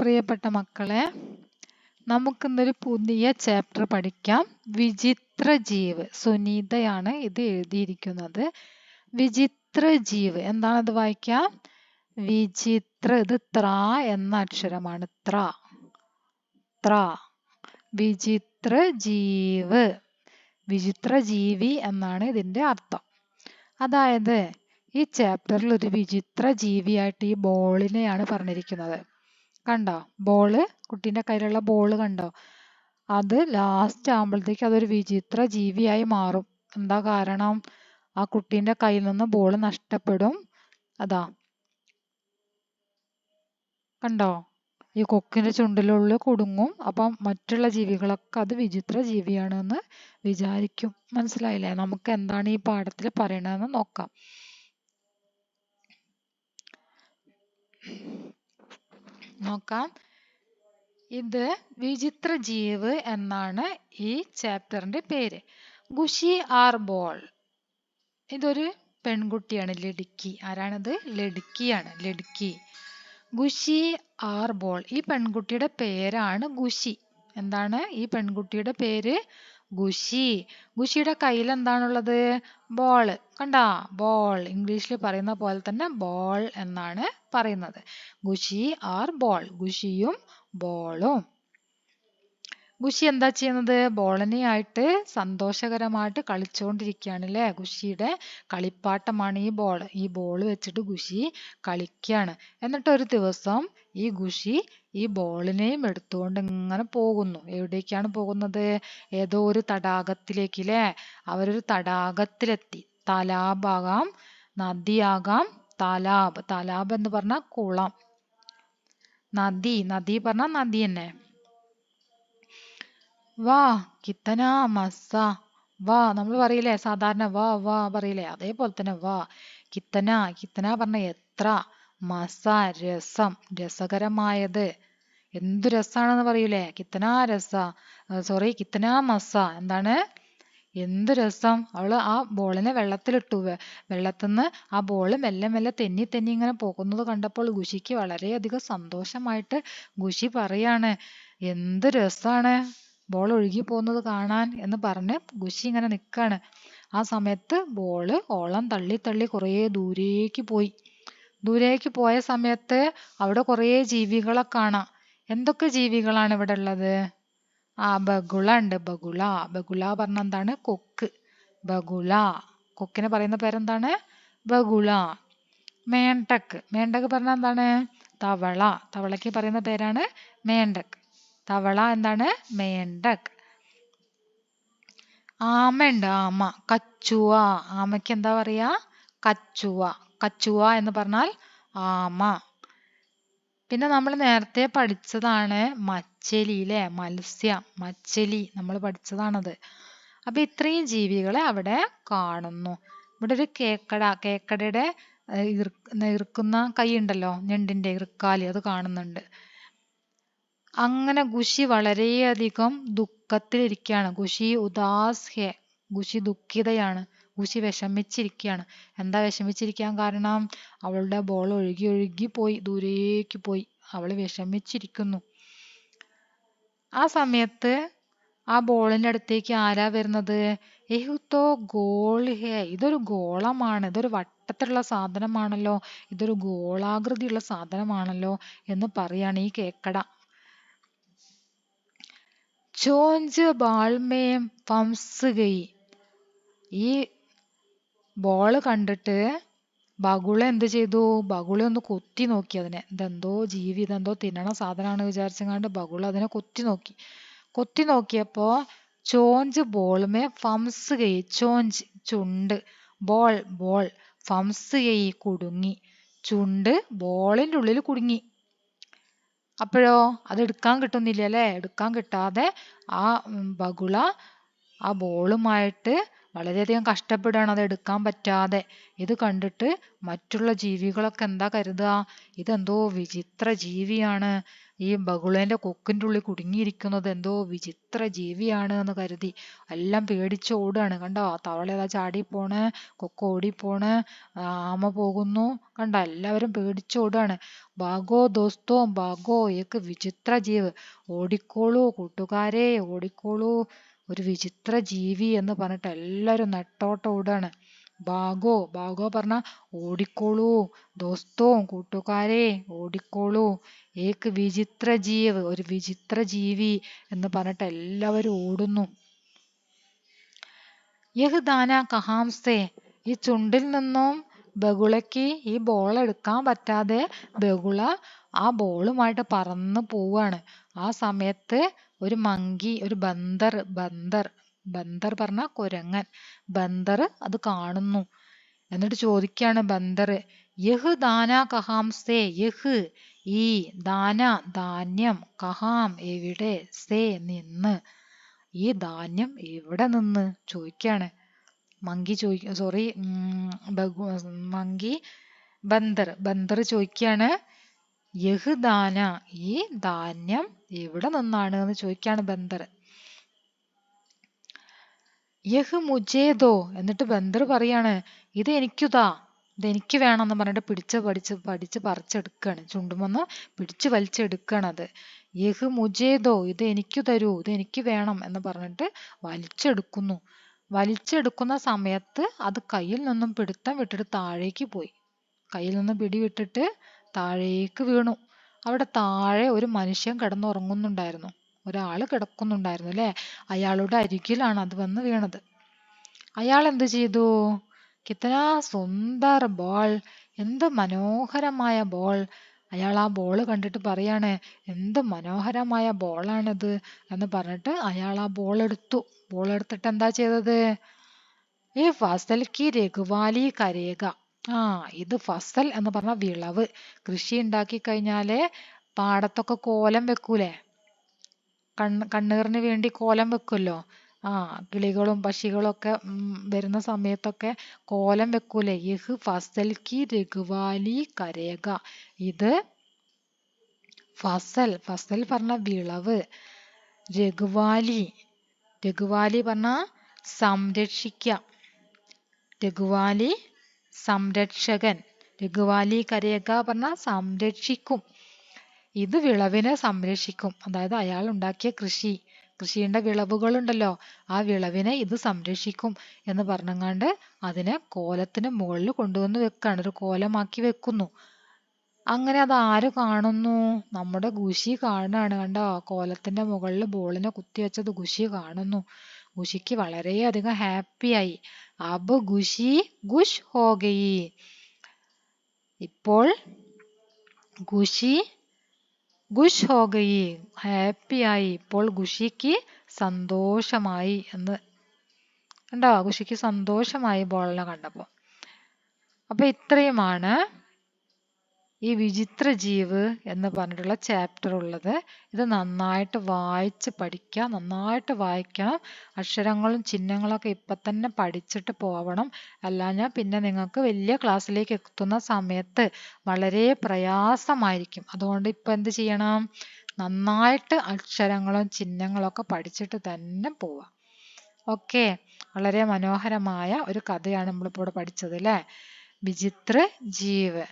പ്രിയപ്പെട്ട മക്കളെ, നമുക്കിന്നൊരു പുതിയ ചാപ്റ്റർ പഠിക്കാം. വിചിത്ര ജീവ്. സുനീതയാണ് ഇത് എഴുതിയിരിക്കുന്നത്. വിചിത്ര ജീവ് എന്താണത് വായിക്കാം. വിചിത്ര, ഇത് ത്ര എന്ന അക്ഷരമാണ്. ത്ര ത്ര വിചിത്ര ജീവ്, വിചിത്ര ജീവി എന്നാണ് ഇതിന്റെ അർത്ഥം. അതായത് ഈ ചാപ്റ്ററിൽ ഒരു വിചിത്ര ജീവിയായിട്ട് ഈ ബോളിനെയാണ് പറഞ്ഞിരിക്കുന്നത്. കണ്ടോ ബോള്, കുട്ടീൻ്റെ കയ്യിലുള്ള ബോള് കണ്ടോ? അത് ലാസ്റ്റ് ആകുമ്പോഴത്തേക്ക് അതൊരു വിചിത്ര ജീവിയായി മാറും. എന്താ കാരണം? ആ കുട്ടീൻ്റെ കയ്യിൽ നിന്ന് ബോള് നഷ്ടപ്പെടും. അതാ കണ്ടോ, ഈ കൊക്കിന്റെ ചുണ്ടിലുള്ള കുടുങ്ങും. അപ്പം മറ്റുള്ള ജീവികളൊക്കെ അത് വിചിത്ര ജീവിയാണെന്ന് വിചാരിക്കും. മനസ്സിലായില്ലേ? നമുക്ക് എന്താണ് ഈ പാഠത്തിൽ പറയണതെന്ന് നോക്കാം. ഇത് വിചിത്ര ജീവ് എന്നാണ് ഈ ചാപ്റ്ററിന്റെ പേര്. ഖുഷി ആർ ബോൾ. ഇതൊരു പെൺകുട്ടിയാണ്, ലഡ്കി. ആരാണിത്? ലഡ്കിയാണ്, ലഡ്കി. ഖുഷി ആർ ബോൾ. ഈ പെൺകുട്ടിയുടെ പേരാണ് ഖുഷി. എന്താണ് ഈ പെൺകുട്ടിയുടെ പേര്? ഖുഷി. ഖുഷിയുടെ കയ്യിൽ എന്താണുള്ളത്? ബോൾ. കണ്ടാ, ബോൾ. ഇംഗ്ലീഷിൽ പറയുന്ന പോലെ തന്നെ ബോൾ എന്നാണ് പറയുന്നത്. ഖുഷി ആർ ബോൾ. ഖുഷിയും ബോളും. ഖുഷി എന്താ ചെയ്യുന്നത്? ബോളിനെയായിട്ട് സന്തോഷകരമായിട്ട് കളിച്ചുകൊണ്ടിരിക്കുകയാണ് അല്ലേ? ഖുഷിയുടെ കളിപ്പാട്ടമാണ് ഈ ബോൾ. ഈ ബോൾ വെച്ചിട്ട് ഖുഷി കളിക്കുകയാണ്. എന്നിട്ട് ഒരു ദിവസം ഈ ഖുഷി ഈ ബോളിനെയും എടുത്തുകൊണ്ട് ഇങ്ങനെ പോകുന്നു. എവിടേക്കാണ് പോകുന്നത്? ഏതോ ഒരു തടാകത്തിലേക്ക് അല്ലേ? അവരൊരു തടാകത്തിലെത്തി. താലാബാകാം, നദിയാകാം. താലാബ്, താലാബ് എന്ന് പറഞ്ഞാൽ കുളം. നദി, നദി പറഞ്ഞാൽ നദി തന്നെ. വാ കിത്തന മസ. വാ നമ്മൾ പറയില്ലേ സാധാരണ, വാ വാ പറയില്ലേ, അതേപോലെ തന്നെ വാ. കിത്തന, കിത്തന പറഞ്ഞ എത്ര. മസ രസം, രസകരമായത്. എന്തു രസാണെന്ന് പറയൂലേ, കിത്തന രസ. സോറി, കിത്തന മസ. എന്താണ്? എന്ത് രസം. അവള് ആ ബോളിനെ വെള്ളത്തിലിട്ടു. വെള്ളത്തിൽ നിന്ന് ആ ബോള് മെല്ലെ മെല്ലെ തെന്നി തെന്നി ഇങ്ങനെ പോകുന്നത് കണ്ടപ്പോൾ ഖുഷിക്ക് വളരെയധികം സന്തോഷമായിട്ട് ഖുഷി പറയാണ്, എന്ത് രസാണ് ബോൾ ഒഴുകി പോകുന്നത് കാണാൻ എന്ന് പറഞ്ഞ് ഖുഷി ഇങ്ങനെ നിൽക്കാണ്. ആ സമയത്ത് ബോള് ഓളം തള്ളി തള്ളി കുറേ ദൂരേക്ക് പോയി. ദൂരേക്ക് പോയ സമയത്ത് അവിടെ കുറേ ജീവികളെ കാണാം. എന്തൊക്കെ ജീവികളാണ് ഇവിടെ ഉള്ളത്? ആ ബഗുള ഉണ്ട്. ബഗുള. ബഗുള പറഞ്ഞ എന്താണ്? കൊക്ക്. ബഗുള. കൊക്കിനെ പറയുന്ന പേരെന്താണ്? ബഗുള. മേണ്ടക്ക്. മേണ്ടക്ക് പറഞ്ഞ എന്താണ്? തവള. തവളയ്ക്ക് പറയുന്ന പേരാണ് മേണ്ടക്ക്. തവള എന്താണ്? മേണ്ടക്ക്. ആമ ഉണ്ട്. ആമ. കച്ചുവ. ആമയ്ക്ക് എന്താ പറയാ? കച്ചുവ. കച്ചുവ എന്ന് പറഞ്ഞാൽ ആമ. പിന്നെ നമ്മൾ നേരത്തെ പഠിച്ചതാണ് മച്ചലി അല്ലേ? മത്സ്യം, മച്ചലി നമ്മൾ പഠിച്ചതാണത്. അപ്പൊ ഇത്രയും ജീവികളെ അവിടെ കാണുന്നു. ഇവിടെ ഒരു കേക്കട, കേക്കടയുടെ ഇറുക്കുന്ന കൈ ഉണ്ടല്ലോ, ഞണ്ടിന്റെ ഇറുക്കാലി, അത് കാണുന്നുണ്ട്. അങ്ങനെ ഖുഷി വളരെയധികം ദുഃഖത്തിലിരിക്കുകയാണ്. ഖുഷി ഉദാസ് ഹെ. ഖുഷി ദുഃഖിതയാണ്. ഖുഷി വിഷമിച്ചിരിക്കുകയാണ്. എന്താ വിഷമിച്ചിരിക്കാൻ കാരണം? അവളുടെ ബോൾ ഒഴുകി ഒഴുകി പോയി, ദൂരേക്ക് പോയി. അവൾ വിഷമിച്ചിരിക്കുന്നു. ആ സമയത്ത് ആ ബോളിന്റെ അടുത്തേക്ക് ആരാ വരുന്നത്? എഹുത്തോ ഗോൾ ഹേ. ഇതൊരു ഗോളമാണ്, ഇതൊരു വട്ടത്തിലുള്ള സാധനമാണല്ലോ, ഇതൊരു ഗോളാകൃതിയുള്ള സാധനമാണല്ലോ എന്ന് പറയാണ് ഈ കേക്കട. ചോഞ്ച് ബാൾമേ ഫംസ് ഗയി. ഈ ബോള് കണ്ടിട്ട് ബഗുള എന്ത് ചെയ്തു? ബഗുള ഒന്ന് കൊത്തി നോക്കി അതിനെ. ഇതെന്തോ ജീവി, ഇതെന്തോ തിന്നണ സാധനമാണ് വിചാരിച്ചങ്ങാണ്ട് ബഗുള അതിനെ കൊത്തി നോക്കി. കൊത്തി നോക്കിയപ്പോ ചോഞ്ച് ബോൾമേ ഫംസ് ഗയി. ചോഞ്ച് ചുണ്ട്, ബോൾ ബോൾ, ഫംസ് ഗയി കുടുങ്ങി. ചുണ്ട് ബോളിന്റെ ഉള്ളിൽ കുടുങ്ങി. അപ്പോഴോ അത് എടുക്കാൻ കിട്ടുന്നില്ല അല്ലേ? എടുക്കാൻ കിട്ടാതെ ആ ബഗുള ആ ബോളുമായിട്ട് വളരെയധികം കഷ്ടപ്പെടുകയാണ് അത് എടുക്കാൻ പറ്റാതെ. ഇത് കണ്ടിട്ട് മറ്റുള്ള ജീവികളൊക്കെ എന്താ കരുതുക, ഇതെന്തോ വിചിത്ര ജീവിയാണ്, ഈ ബഗുളേന്റെ കൊക്കിൻ്റെ ഉള്ളിൽ കുടുങ്ങിയിരിക്കുന്നത് എന്തോ വിചിത്ര ജീവിയാണ് എന്ന് കരുതി എല്ലാം പേടിച്ച് ഓടുകയാണ്. കണ്ടോ, തവള ഏതാ ചാടി പോണ്, കൊക്ക് ഓടിപ്പോണ്, ആമ പോകുന്നു. കണ്ട, എല്ലാവരും പേടിച്ചോടുകയാണ്. ഭാഗോ ദോസ്തോ ഭാഗോ, ഏക്ക് വിചിത്ര ജീവ്, ഓടിക്കോളൂ കൂട്ടുകാരെ ഓടിക്കോളൂ, ഒരു വിചിത്ര ജീവി എന്ന് പറഞ്ഞിട്ട് എല്ലാവരും നെട്ടോട്ടം ഓടുകയാണ്. ഭാഗോ, ഭാഗോ പറഞ്ഞ ഓടിക്കോളൂ, ദോസ്തോ കൂട്ടുകാരെ ഓടിക്കോളൂ, ഏക്ക് വിചിത്ര ജീവ്, ഒരു വിചിത്ര ജീവി എന്ന് പറഞ്ഞിട്ട് എല്ലാവരും ഓടുന്നു. യഹ് ദാന കഹാംസേ, ഈ ചുണ്ടിൽ നിന്നും ബഗുളയ്ക്ക് ഈ ബോൾ എടുക്കാൻ പറ്റാതെ ബഗുള ആ ബോളുമായിട്ട് പറന്ന് പോവാണ്. ആ സമയത്ത് ഒരു മങ്കി, ഒരു ബന്ദർ, ബന്ദർ പറഞ്ഞ കുരങ്ങൻ, ബന്ദർ അത് കാണുന്നു. എന്നിട്ട് ചോദിക്കാണ് ബന്ദർ, യഹ് ദാന കഹാംസേ, യഹ് ഈ, ദാന ധാന്യം, കഹാം എവിടെ, സേ നിന്ന്, ഈ ധാന്യം എവിടെ നിന്ന് ചോദിക്കാണ്. മങ്കി സോറി മങ്കി ബന്ദർ ചോദിക്കാണ്, യഹ് ദാന, ഈ ധാന്യം എവിടെ നിന്നാണ് എന്ന് ചോദിക്കാണ് ബന്ദർ. യഹ് മുജേദോ, എന്നിട്ട് ബന്ദർ പറയാണ്, ഇത് എനിക്കുതാ, ഇതെനിക്ക് വേണമെന്ന് പറഞ്ഞിട്ട് പഠിച്ച് പറിച്ചെടുക്കാണ്. ചുണ്ടുമെന്ന് പിടിച്ച് വലിച്ചെടുക്കണം അത്. യഹ് മുജേദോ, ഇത് എനിക്ക് തരൂ, ഇത് എനിക്ക് വേണം എന്ന് പറഞ്ഞിട്ട് വലിച്ചെടുക്കുന്നു. വലിച്ചെടുക്കുന്ന സമയത്ത് അത് കയ്യിൽ നിന്നും പിടുത്തം വിട്ടിട്ട് താഴേക്ക് പോയി. കയ്യിൽ നിന്ന് പിടി വിട്ടിട്ട് താഴേക്ക് വീണു. അവിടെ താഴെ ഒരു മനുഷ്യൻ കിടന്നുറങ്ങുന്നുണ്ടായിരുന്നു, ഒരാൾ കിടക്കുന്നുണ്ടായിരുന്നു അല്ലേ. അയാളുടെ അരികിലാണ് അത് വന്ന് വീണത്. അയാൾ എന്ത് ചെയ്തു, കിത്തനാ സുന്ദർ ബോൾ, എന്ത് മനോഹരമായ ബോൾ. അയാൾ ആ ബോൾ കണ്ടിട്ട് പറയാണ്, എന്ത് മനോഹരമായ ബോളാണിത് എന്ന് പറഞ്ഞിട്ട് അയാൾ ആ ബോൾ എടുത്തു. ബോൾ എടുത്തിട്ട് എന്താ ചെയ്തത്, ഈ ഫസൽ കി രഘുവാലി കരേക, ഇത് ഫസൽ എന്ന് പറഞ്ഞ വിളവ്. കൃഷി ഉണ്ടാക്കി കഴിഞ്ഞാല് പാടത്തൊക്കെ കോലം വെക്കൂലേ, കണ്ണീറിന് വേണ്ടി കോലം വെക്കുമല്ലോ. കിളികളും പക്ഷികളും ഒക്കെ വരുന്ന സമയത്തൊക്കെ കോലം വെക്കൂലേ. യഹ് ഫസൽ കി രഘുവാലി കരേക, ഇത് ഫസൽ പറഞ്ഞ വിളവ്. രഘുവാലി പറഞ്ഞ സംരക്ഷിക്ക, രഘുവാലി സംരക്ഷകൻ, രഘുവാലി കരേക പറഞ്ഞ സംരക്ഷിക്കും. ഇത് വിളവിനെ സംരക്ഷിക്കും, അതായത് അയാൾ ഉണ്ടാക്കിയ കൃഷിയുടെ വിളവുകളുണ്ടല്ലോ, ആ വിളവിനെ ഇത് സംരക്ഷിക്കും എന്ന് പറഞ്ഞങ്ങാണ്ട് അതിനെ കോലത്തിന് മുകളിൽ കൊണ്ടുവന്ന് വെക്കാണ്, ഒരു കോലമാക്കി വെക്കുന്നു. അങ്ങനെ അത് ആര് കാണുന്നു, നമ്മുടെ ഖുഷി കാണാണ്. കണ്ടോ, കോലത്തിന്റെ മുകളിൽ ബോളിനെ കുത്തിവെച്ചത് ഖുഷി കാണുന്നു. ഖുഷിക്ക് വളരെയധികം ഹാപ്പിയായി. അബ് ഖുഷി ഖുഷ് ഹോ ഗയി, ഇപ്പോൾ ഖുഷി ഖുഷ് ഹോ ഗയി, ഹാപ്പിയായി, ഇപ്പോൾ ഖുഷിക്ക് സന്തോഷമായി എന്ന്. കണ്ടോ, ഖുഷിക്ക് സന്തോഷമായി ബോളിനെ കണ്ടപ്പോൾ. അപ്പൊ ഇത്രയുമാണ് ഈ വിചിത്ര ജീവ് എന്ന് പറഞ്ഞിട്ടുള്ള ചാപ്റ്റർ ഉള്ളത്. ഇത് നന്നായിട്ട് വായിച്ച് പഠിക്കുക, നന്നായിട്ട് വായിക്കണം. അക്ഷരങ്ങളും ചിഹ്നങ്ങളൊക്കെ ഇപ്പം തന്നെ പഠിച്ചിട്ട് പോവണം. അല്ലാഞ്ഞാൽ പിന്നെ നിങ്ങൾക്ക് വലിയ ക്ലാസ്സിലേക്ക് എത്തുന്ന സമയത്ത് വളരെ പ്രയാസമായിരിക്കും. അതുകൊണ്ട് ഇപ്പം എന്ത് ചെയ്യണം, നന്നായിട്ട് അക്ഷരങ്ങളും ചിഹ്നങ്ങളൊക്കെ പഠിച്ചിട്ട് തന്നെ പോവാം. ഓക്കെ, വളരെ മനോഹരമായ ഒരു കഥയാണ് നമ്മളിപ്പോൾ ഇവിടെ പഠിച്ചത് അല്ലേ, വിചിത്ര ജീവ്.